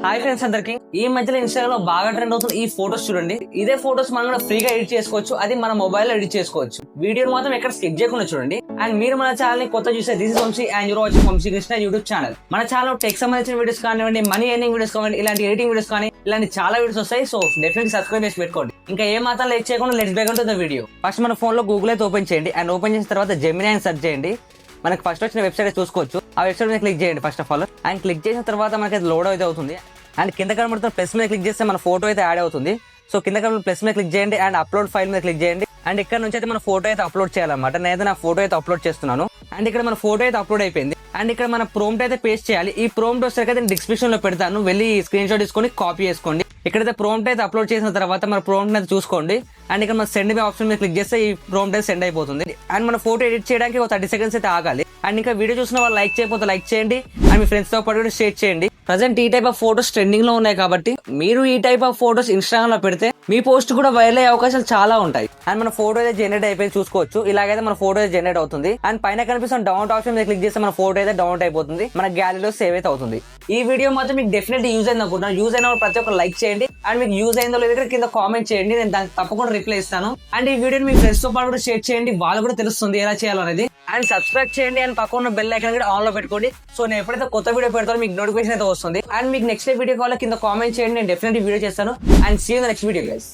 Hi friends అందరికి. ఈ మధ్యలో ఇన్స్టాగ్రామ్ లో బాగా ట్రెండ్ అవుతుంది ఈ ఫోటోస్ చూడండి. ఇదే ఫోటోస్ మనం కూడా ఫ్రీగా ఎడిట్ చేసుకోవచ్చు. అది మన మొబైల్ లో ఎడిట్ చేసుకోవచ్చు. వీడియోని మాత్రం ఎక్కడ స్కిప్ చేయకుండా చూడండి. అండ్ మీరు మన ఛానల్ ని కొత్త చూస్తే this is Vamshi and you're watching Vamshi Krishna YouTube channel. మన ఛానల్ టెక్ సంబంధించిన వీడియోస్ కానివ్వండి, మనీ ఎర్నింగ్ వీడియోస్ కానివ్వండి, ఇలాంటి ఎడిటింగ్ వీడియోస్ కానీ ఇలాంటి చాలా వీడియోస్ వస్తాయి. సో డెఫినెట్లీ సబ్స్క్రైబ్ చేసి పెట్టుకోండి. ఇంకా ఏ మాత్రం లేట్ చేయకుండా let's begin to the video. First మన ఫోన్ లో గూగుల్ అయితే ఓపెన్ చేయండి. అండ్ ఓపెన్ చేసిన తర్వాత జెమినీ అని సెర్చ్ చేయండి. మనకి ఫస్ట్ వచ్చిన వెబ్సైట్ చూసుకోవచ్చు. ఆ వెబ్సైట్ మీద క్లిక్ చేయండి first of all. And click చేసిన తర్వాత మనకి అది లోడ్ అయితే అవుతుంది. అండ్ కింద కనబడుతున్న ప్లస్ మీద క్లిక్ చేస్తే మన ఫోటో అయితే యాడ్ అవుతుంది. సో కింద కనబడుతున్న ప్లస్ మీద క్లిక్ చేయండి అండ్ అప్లోడ్ ఫైల్ మీద క్లిక్ చేయండి. అండ్ ఇక్కడ నుంచి అయితే మన ఫోటో అయితే అప్లోడ్ చేయాలన్నమాట. నేనైతే నా ఫోటో అయితే అప్లోడ్ చేస్తున్నాను. అండ్ ఇక్కడ మన ఫోటో అయితే అప్లోడ్ అయిపోయింది. అండ్ ఇక్కడ మన ప్రోంప్ట్ అయితే పేస్ట్ చేయాలి. ఈ ప్రోంప్ట్ వచ్చేసరికి నేను డిస్క్రిప్షన్ లో పెడతాను, వెళ్ళి స్క్రీన్ షాట్ తీసుకొని కాపీ చేసుకోండి. ఇక్కడైతే ప్రోంప్ట్ అయితే అప్లోడ్ చేసిన తర్వాత మన ప్రోంప్ట్ అయితే చూసుకోండి. అండ్ ఇక్కడ మన సెండ్ బై ఆప్షన్ మీద క్లిక్ చేస్తే ఈ ప్రోంప్ట్ అయితే సెండ్ అయిపోతుంది. అండ్ మన ఫోటో ఎడిట్ చేయడానికి ఒక 30 seconds అయితే ఆగాలి. అండ్ ఇంకా వీడియో చూసిన వాళ్ళు లైక్ చేయకపోతే లైక్ చేయండి. అండ్ మీ ఫ్రెండ్స్ తో పాటు కూడా షేర్ చేయండి. ప్రజెంట్ ఈ టైప్ ఆఫ్ ఫోటోస్ ట్రెండింగ్ లో ఉన్నాయి కాబట్టి మీరు ఈ టైప్ ఆఫ్ ఫోటోస్ ఇన్స్టాగ్రామ్ లో పెడితే మీ పోస్ట్ కూడా వైరల్ అయ్యే అవకాశాలు చాలా ఉంటాయి. అండ్ మన ఫోటో అయితే జనరేట్ అయిపోయి చూసుకోవచ్చు. ఇలాగైతే మన ఫోటో అయితే జనరేట్ అవుతుంది. అండ్ పైన కనిపిస్తున్న డౌన్లోడ్ ఆప్షన్ మీద క్లిక్ చేస్తే మన ఫోటో అయితే డౌన్లోడ్ అయిపోతుంది, మన గ్యాలరీలో సేవ్ అయితే అవుతుంది. ఈ వీడియో మాత్రం మీకు డెఫినెట్లీ యూజ్ అయింది అనుకుంటున్నాను. యూజ్ అయిన ప్రతి ఒక్కరు లైక్ చేయండి. అండ్ మీకు యూజ్ అయిందో లేదో కింద కామెంట్ చేయండి, నేను దానికి తప్పకుండా రిప్లై ఇస్తాను. అండ్ ఈ వీడియోని మీ ఫ్రెండ్స్ తో పాటు కూడా షేర్ చేయండి, వాళ్ళు కూడా తెలుస్తుంది ఎలా చేయాలో అనేది. అండ్ సబ్స్క్రైబ్ చేయండి అండ్ పక్కన బెల్ ఐకాన్ కూడా ఆన్ లో పెట్టుకోండి. సో నేను ఎప్పుడైతే కొత్త వీడియో పెడతానో మీకు నోటిఫికేషన్ అయితే వస్తుంది. అండ్ మీకు నెక్స్ట్ వీడియో కాల్ కింద కామెంట్ చేయండి, నేను డెఫినెట్లీ వీడియో చేస్తాను. And see you in the next video guys.